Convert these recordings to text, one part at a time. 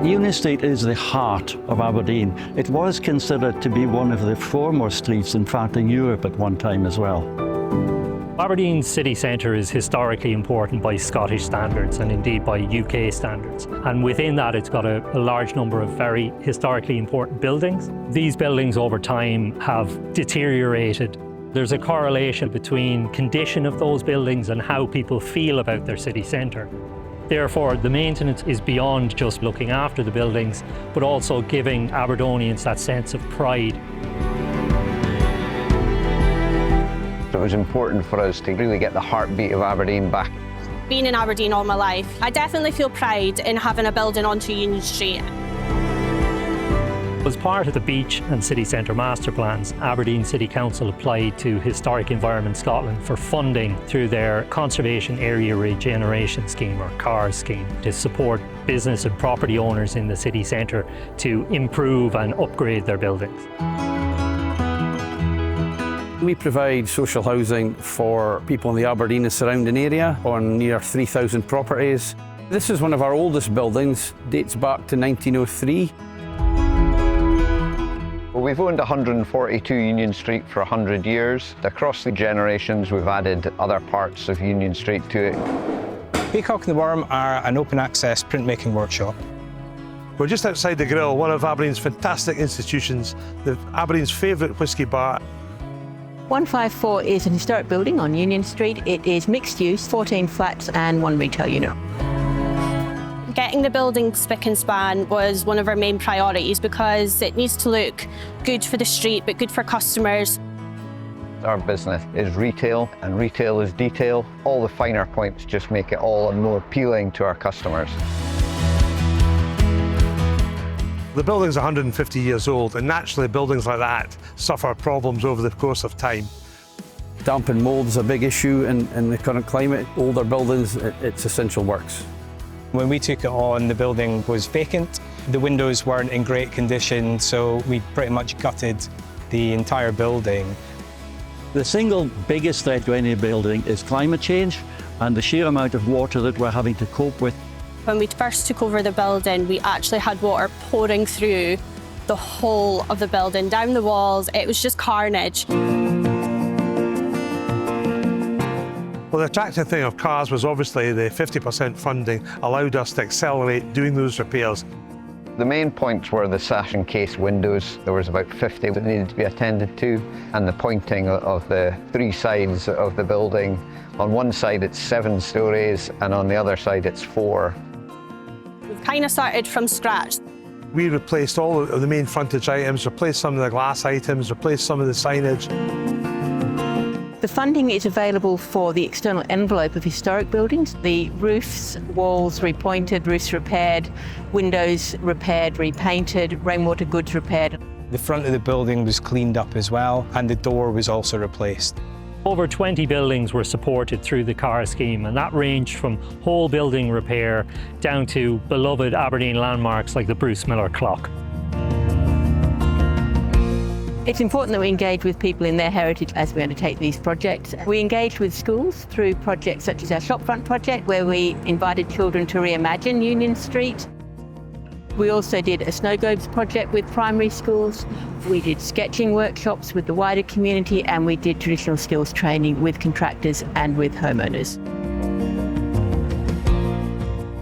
Union Street is the heart of Aberdeen. It was considered to be one of the foremost streets, in fact, in Europe at one time as well. Aberdeen city centre is historically important by Scottish standards and indeed by UK standards. And within that it's got a large number of very historically important buildings. These buildings over time have deteriorated. There's a correlation between condition of those buildings and how people feel about their city centre. Therefore, the maintenance is beyond just looking after the buildings, but also giving Aberdonians that sense of pride. It was important for us to really get the heartbeat of Aberdeen back. Being in Aberdeen all my life, I definitely feel pride in having a building onto Union Street. As part of the beach and city centre master plans, Aberdeen City Council applied to Historic Environment Scotland for funding through their Conservation Area Regeneration scheme, or CARS scheme, to support business and property owners in the city centre to improve and upgrade their buildings. We provide social housing for people in the Aberdeen and surrounding area on near 3,000 properties. This is one of our oldest buildings, dates back to 1903. Well, we've owned 142 Union Street for 100 years. Across the generations, we've added other parts of Union Street to it. Peacock and the Worm are an open-access printmaking workshop. We're just outside the Grill, one of Aberdeen's fantastic institutions, Aberdeen's favourite whisky bar. 154 is an historic building on Union Street. It is mixed use, 14 flats and 1 retail unit. Getting the building spick and span was one of our main priorities because it needs to look good for the street but good for customers. Our business is retail and retail is detail. All the finer points just make it all more appealing to our customers. The building's 150 years old, and naturally buildings like that suffer problems over the course of time. Damp and mould is a big issue in the current climate. Older buildings, it's essential works. When we took it on, the building was vacant. The windows weren't in great condition, so we pretty much gutted the entire building. The single biggest threat to any building is climate change and the sheer amount of water that we're having to cope with. When we first took over the building, we actually had water pouring through the whole of the building, down the walls. It was just carnage. Well, the attractive thing of CARS was obviously the 50% funding allowed us to accelerate doing those repairs. The main points were the sash and case windows. There was about 50 that needed to be attended to, and the pointing of the 3 sides of the building. On one side it's 7 stories, and on the other side it's 4. We've kind of started from scratch. We replaced all of the main frontage items, replaced some of the glass items, replaced some of the signage. The funding is available for the external envelope of historic buildings. The roofs, walls repointed, roofs repaired, windows repaired, repainted, rainwater goods repaired. The front of the building was cleaned up as well, and the door was also replaced. Over 20 buildings were supported through the CARS scheme, and that ranged from whole building repair down to beloved Aberdeen landmarks like the Bruce Miller Clock. It's important that we engage with people in their heritage as we undertake these projects. We engage with schools through projects such as our shopfront project, where we invited children to reimagine Union Street. We also did a snow globes project with primary schools. We did sketching workshops with the wider community, and we did traditional skills training with contractors and with homeowners.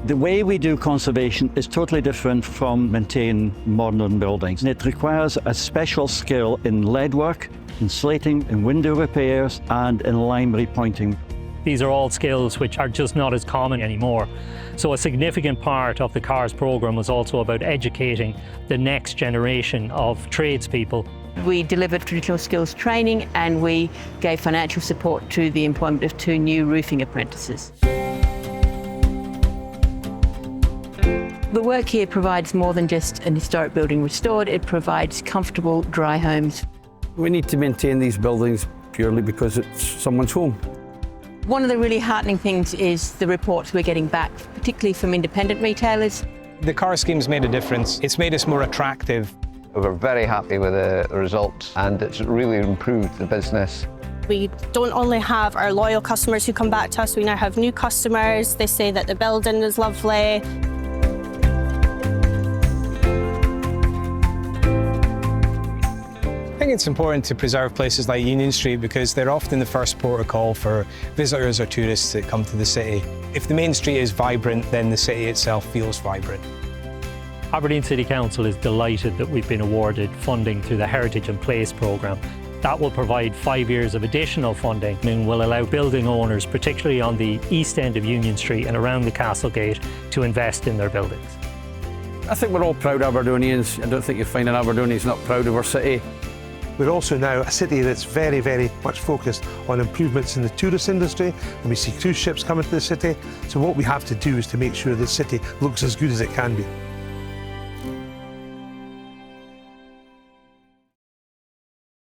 The way we do conservation is totally different from maintaining modern buildings. It requires a special skill in lead work, in slating, in window repairs, and in lime repointing. These are all skills which are just not as common anymore. So a significant part of the CARS programme was also about educating the next generation of tradespeople. We delivered traditional skills training, and we gave financial support to the employment of 2 new roofing apprentices. The work here provides more than just an historic building restored. It provides comfortable, dry homes. We need to maintain these buildings purely because it's someone's home. One of the really heartening things is the reports we're getting back, particularly from independent retailers. The CARS scheme's made a difference. It's made us more attractive. We're very happy with the results, and it's really improved the business. We don't only have our loyal customers who come back to us, we now have new customers. They say that the building is lovely. think it's important to preserve places like Union Street because they're often the first port of call for visitors or tourists that come to the city. If the main street is vibrant, then the city itself feels vibrant. Aberdeen City Council is delighted that we've been awarded funding through the Heritage and Place programme. That will provide 5 years of additional funding and will allow building owners, particularly on the east end of Union Street and around the Castle Gate, to invest in their buildings. I think we're all proud Aberdonians. I don't think you'll find an Aberdonian who's not proud of our city. We're also now a city that's very, very much focused on improvements in the tourist industry, and we see cruise ships coming to the city. So what we have to do is to make sure the city looks as good as it can be.